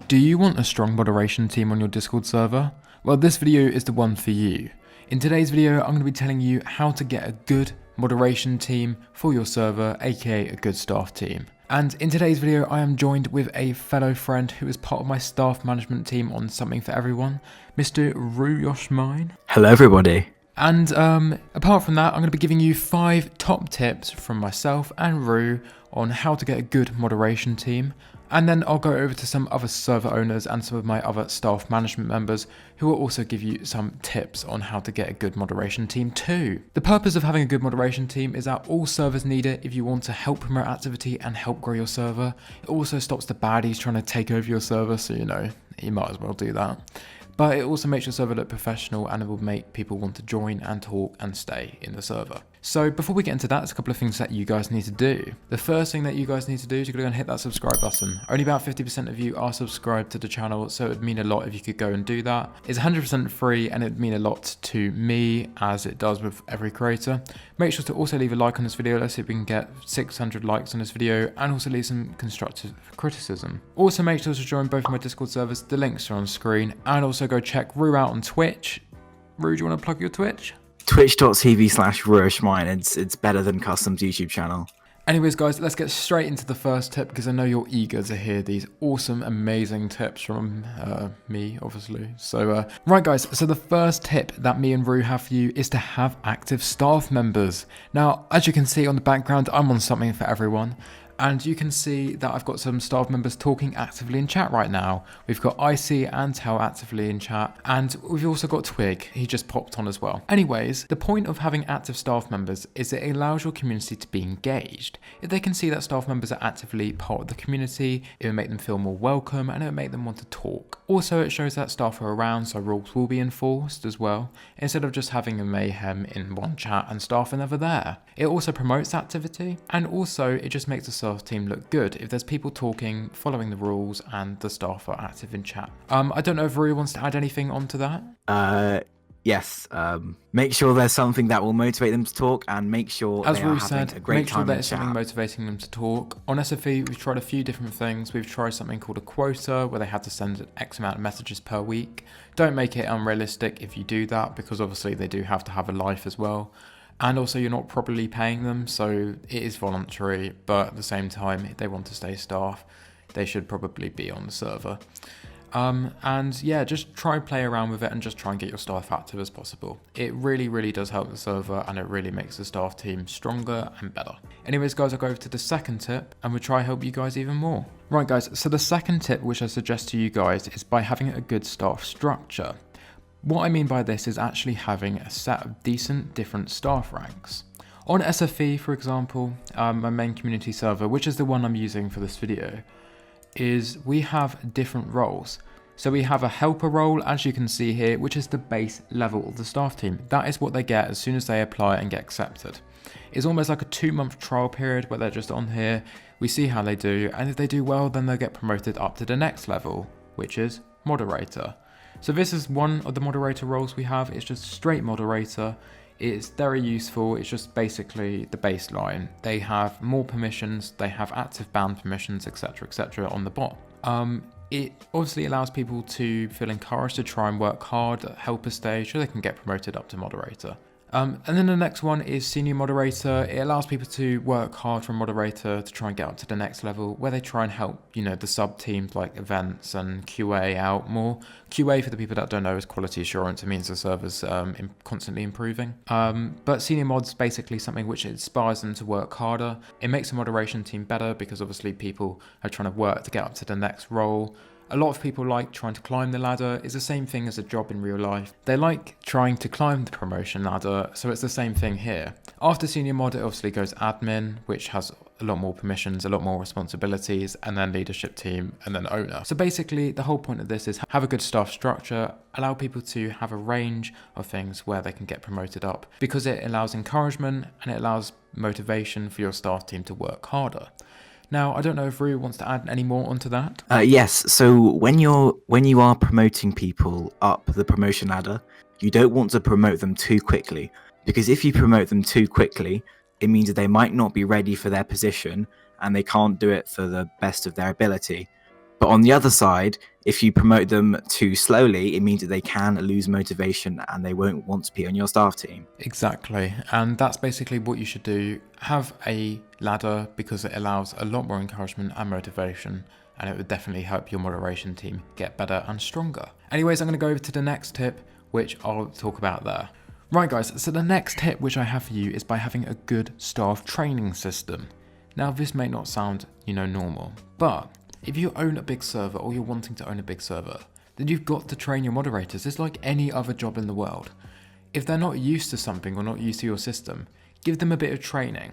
Do you want a strong moderation team on your Discord server? Well, this video is the one for you. In today's video, I'm going to be telling you how to get a good moderation team for your server, aka a good staff team. And in today's video, I am joined with a fellow friend who is part of my staff management team on Something for Everyone, Mr. Yoshmine. Hello everybody. And apart from that, I'm going to be giving you 5 top tips from myself and Rue on how to get a good moderation team. And then I'll go over to some other server owners and some of my other staff management members who will also give you some tips on how to get a good moderation team too. The purpose of having a good moderation team is that all servers need it if you want to help promote activity and help grow your server. It also stops the baddies trying to take over your server, so you might as well do that. But it also makes your server look professional and it will make people want to join and talk and stay in the server. So before we get into that, there's a couple of things that you guys need to do. The first thing that you guys need to do is you're going to go and hit that subscribe button. Only about 50% of you are subscribed to the channel, so it would mean a lot if you could go and do that. It's 100% free and it would mean a lot to me as it does with every creator. Make sure to also leave a like on this video. Let's see if we can get 600 likes on this video, and also leave some constructive criticism. Also make sure to join both of my Discord servers. The links are on screen, and also go check Rue out on Twitch. Rue, do you want to plug your Twitch? Twitch.tv/RuishMine. It's better than Custom's YouTube channel. Anyways, guys, let's get straight into the first tip because I know you're eager to hear these awesome, amazing tips from me, obviously. So, right, guys, so the first tip that me and Rue have for you is to have active staff members. Now, as you can see on the background, I'm on Something for Everyone. And you can see that I've got some staff members talking actively in chat right now. We've got Icy and Tel actively in chat, and we've also got Twig. He just popped on as well. Anyways, the point of having active staff members is it allows your community to be engaged. If they can see that staff members are actively part of the community, it will make them feel more welcome and it will make them want to talk. Also, it shows that staff are around, so rules will be enforced as well, instead of just having a mayhem in one chat and staff are never there. It also promotes activity, and also it just makes the staff team look good if there's people talking, following the rules, and the staff are active in chat. I don't know if Rui wants to add anything onto that. Yes. Make sure there's something that will motivate them to talk, and make sure, as Rui having said, a great make sure time there's in something chat. motivating them to talk. On SFE, we've tried a few different things. We've tried something called a quota, where they had to send X amount of messages per week. Don't make it unrealistic if you do that, because obviously they do have to have a life as well. And also you're not properly paying them, so it is voluntary, but at the same time, if they want to stay staff, they should probably be on the server. And yeah, just try and play around with it and just try and get your staff active as possible. It really, really does help the server, and it really makes the staff team stronger and better. Anyways, guys, I'll go over to the second tip and we'll try and help you guys even more. Right, guys, so the second tip which I suggest to you guys is by having a good staff structure. What I mean by this is actually having a set of decent different staff ranks. On SFE, for example, my main community server, which is the one I'm using for this video, is we have different roles. So we have a helper role, as you can see here, which is the base level of the staff team. That is what they get as soon as they apply and get accepted. It's almost like a 2-month trial period where they're just on here, we see how they do, and if they do well, then they'll get promoted up to the next level, which is moderator. So this is one of the moderator roles we have. It's just straight moderator. It's very useful. It's just basically the baseline. They have more permissions. They have active ban permissions, etc., on the bot. It obviously allows people to feel encouraged to try and work hard at helper stage so they can get promoted up to moderator. And then the next one is senior moderator. It allows people to work hard from moderator to try and get up to the next level, where they try and help, the sub teams like events and QA out more. QA, for the people that don't know, is quality assurance. It means the server's constantly improving. But senior mod's basically something which inspires them to work harder. It makes the moderation team better because obviously people are trying to work to get up to the next role. A lot of people like trying to climb the ladder. It's the same thing as a job in real life. They like trying to climb the promotion ladder, so it's the same thing here. After senior mod, it obviously goes admin, which has a lot more permissions, a lot more responsibilities, and then leadership team, and then owner. So basically, the whole point of this is have a good staff structure, allow people to have a range of things where they can get promoted up, because it allows encouragement and it allows motivation for your staff team to work harder. Now, I don't know if Rue wants to add any more onto that. Yes. So when you are promoting people up the promotion ladder, you don't want to promote them too quickly, because if you promote them too quickly, it means that they might not be ready for their position and they can't do it for the best of their ability. But on the other side, if you promote them too slowly, it means that they can lose motivation and they won't want to be on your staff team. Exactly, and that's basically what you should do. Have a ladder because it allows a lot more encouragement and motivation, and it would definitely help your moderation team get better and stronger. Anyways, I'm going to go over to the next tip, which I'll talk about there. Right guys, so the next tip which I have for you is by having a good staff training system. Now this may not sound, normal, but if you own a big server or you're wanting to own a big server, then you've got to train your moderators. It's like any other job in the world. If they're not used to something or not used to your system, give them a bit of training.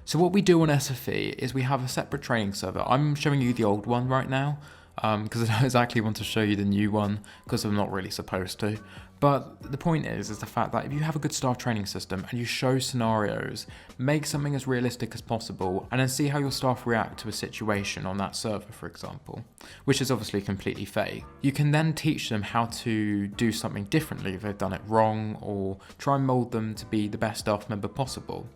So what we do on SFE is we have a separate training server. I'm showing you the old one right now because I don't exactly want to show you the new one because I'm not really supposed to. But the point is the fact that if you have a good staff training system and you show scenarios, make something as realistic as possible and then see how your staff react to a situation on that server, for example, which is obviously completely fake. You can then teach them how to do something differently if they've done it wrong, or try and mold them to be the best staff member possible.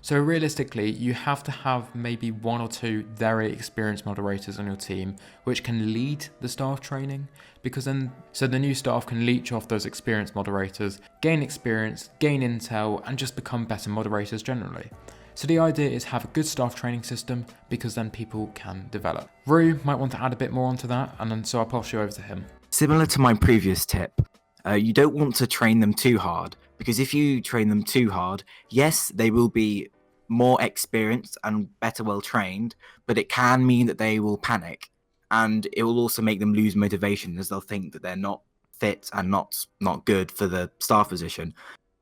So realistically, you have to have maybe 1 or 2 very experienced moderators on your team which can lead the staff training, because then the new staff can leech off those experienced moderators, gain experience, gain intel, and just become better moderators generally. So the idea is have a good staff training system because then people can develop. Rue might want to add a bit more onto that, and then so I'll pass you over to him. Similar to my previous tip, you don't want to train them too hard, because if you train them too hard, yes, they will be more experienced and better well trained, but it can mean that they will panic, and it will also make them lose motivation as they'll think that they're not fit and not good for the staff position.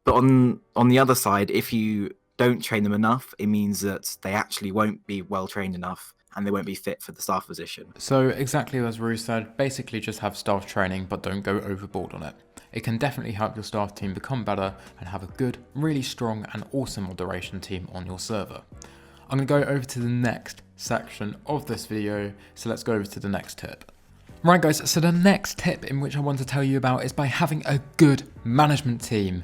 But on the other side, if you don't train them enough, it means that they actually won't be well trained enough and they won't be fit for the staff position. So exactly as Rue said, basically just have staff training but don't go overboard on it. It can definitely help your staff team become better and have a good, really strong and awesome moderation team on your server. I'm going to go over to the next section of this video, so let's go over to the next tip. Right guys, so the next tip in which I want to tell you about is by having a good management team.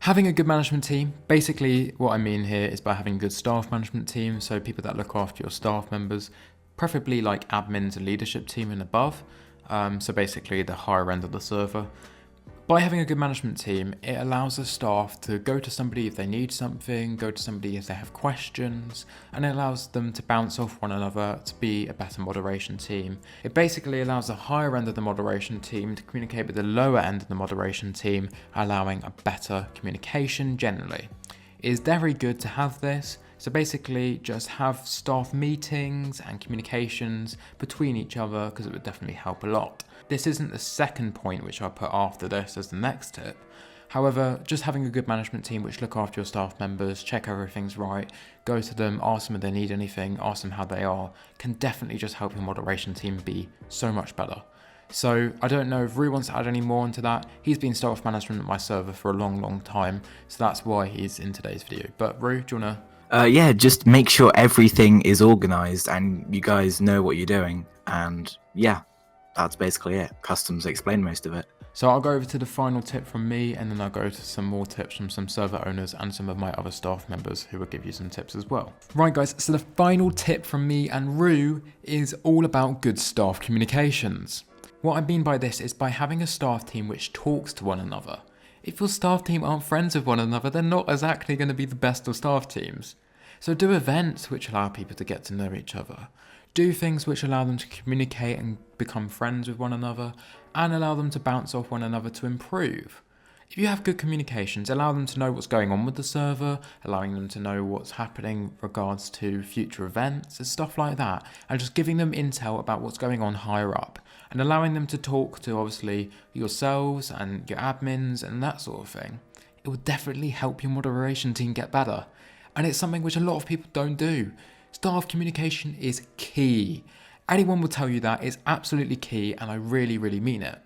Having a good management team, basically what I mean here is by having a good staff management team, so people that look after your staff members, preferably like admins and leadership team and above, so basically the higher end of the server. By having a good management team, it allows the staff to go to somebody if they need something, go to somebody if they have questions, and it allows them to bounce off one another to be a better moderation team. It basically allows the higher end of the moderation team to communicate with the lower end of the moderation team, allowing a better communication generally. It is very good to have this, so basically just have staff meetings and communications between each other because it would definitely help a lot. This isn't the second point which I put after this as the next tip. However, just having a good management team which look after your staff members, check everything's right, go to them, ask them if they need anything, ask them how they are, can definitely just help your moderation team be so much better. So I don't know if Rue wants to add any more into that. He's been staff management at my server for a long time, so that's why he's in today's video. But Rue, do you want to? Yeah, just make sure everything is organized and you guys know what you're doing. And yeah, that's basically it. Customs explain most of it. So I'll go over to the final tip from me, and then I'll go to some more tips from some server owners and some of my other staff members who will give you some tips as well. Right guys, so the final tip from me and Rue is all about good staff communications. What I mean by this is by having a staff team which talks to one another. If your staff team aren't friends with one another, they're not exactly going to be the best of staff teams. So do events which allow people to get to know each other. Do things which allow them to communicate and become friends with one another, and allow them to bounce off one another to improve. If you have good communications, allow them to know what's going on with the server, allowing them to know what's happening in regards to future events and stuff like that, and just giving them intel about what's going on higher up, and allowing them to talk to obviously yourselves and your admins and that sort of thing. It will definitely help your moderation team get better. And it's something which a lot of people don't do. Staff communication is key. Anyone will tell you that is absolutely key, and I really mean it.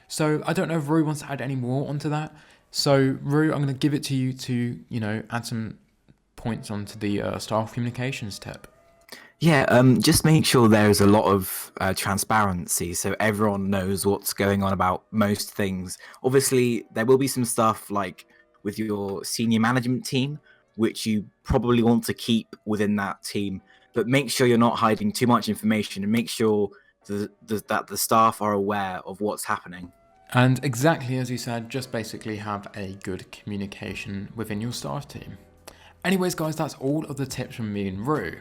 So I don't know if Rue wants to add any more onto that. So Rue, I'm going to give it to you to, add some points onto the staff communications tip. Yeah, just make sure there is a lot of transparency so everyone knows what's going on about most things. Obviously, there will be some stuff like with your senior management team, which you probably want to keep within that team, but make sure you're not hiding too much information and make sure that the staff are aware of what's happening. And exactly as you said, just basically have a good communication within your staff team. Anyways guys, that's all of the tips from me and Rue.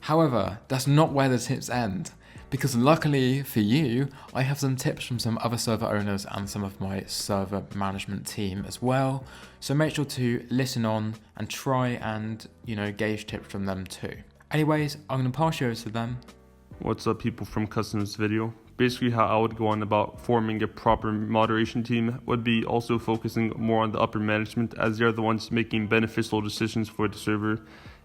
However, that's not where the tips end, because luckily for you, I have some tips from some other server owners and some of my server management team as well. So make sure to listen on and try and, gauge tips from them too. Anyways, I'm going to pass you over to them. What's up, people, from Customs Video. Basically, how I would go on about forming a proper moderation team would be also focusing more on the upper management, as they're the ones making beneficial decisions for the server,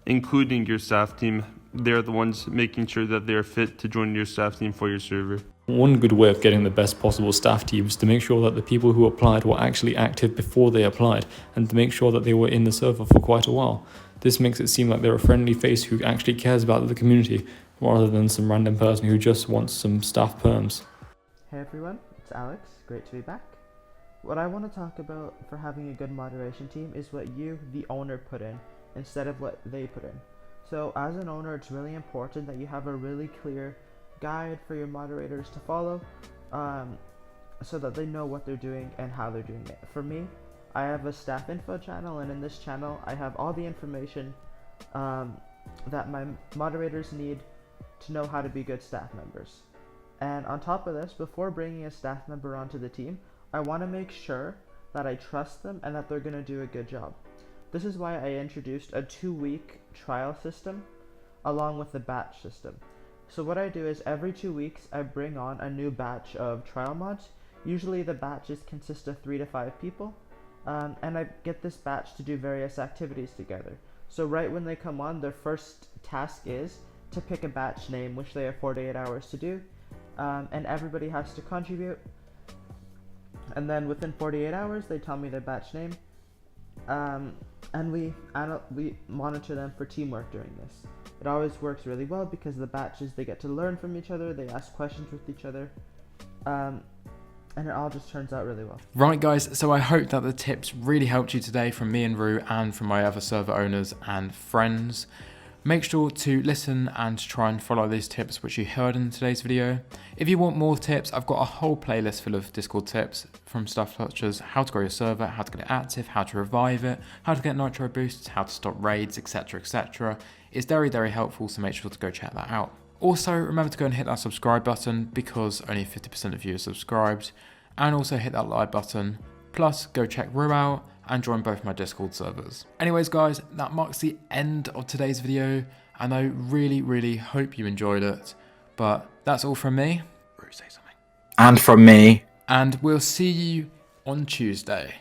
including your staff team. They're the ones making sure that they're fit to join your staff team for your server. One good way of getting the best possible staff team is to make sure that the people who applied were actually active before they applied, and to make sure that they were in the server for quite a while. This makes it seem like they're a friendly face who actually cares about the community, rather than some random person who just wants some staff perms. Hey everyone, it's Alex, great to be back. What I want to talk about for having a good moderation team is what you, the owner, put in, instead of what they put in. So as an owner, it's really important that you have a really clear guide for your moderators to follow, so that they know what they're doing and how they're doing it. For me, I have a staff info channel, and in this channel I have all the information that my moderators need to know how to be good staff members. And on top of this, before bringing a staff member onto the team, I want to make sure that I trust them and that they're going to do a good job. This is why I introduced a 2-week trial system along with the batch system. So what I do is every 2 weeks I bring on a new batch of trial mods. Usually the batches consist of 3 to 5 people, and I get this batch to do various activities together. So right when they come on, their first task is to pick a batch name, which they have 48 hours to do, and everybody has to contribute, and then within 48 hours they tell me their batch name, and we monitor them for teamwork during this. It always works really well because the batches, they get to learn from each other, they ask questions with each other, and it all just turns out really well. Right guys, so I hope that the tips really helped you today from me and Rue and from my other server owners and friends. Make sure to listen and try and follow these tips which you heard in today's video. If you want more tips, I've got a whole playlist full of Discord tips from stuff such as how to grow your server, how to get it active, how to revive it, how to get nitro boosts, how to stop raids, etc, etc. It's very, very helpful, so make sure to go check that out. Also, remember to go and hit that subscribe button because only 50% of you are subscribed, and also hit that like button. Plus, go check Rue out and join both my Discord servers. Anyways guys, that marks the end of today's video, and I really, really hope you enjoyed it. But that's all from me. Rue, say something. And from me. And we'll see you on Tuesday.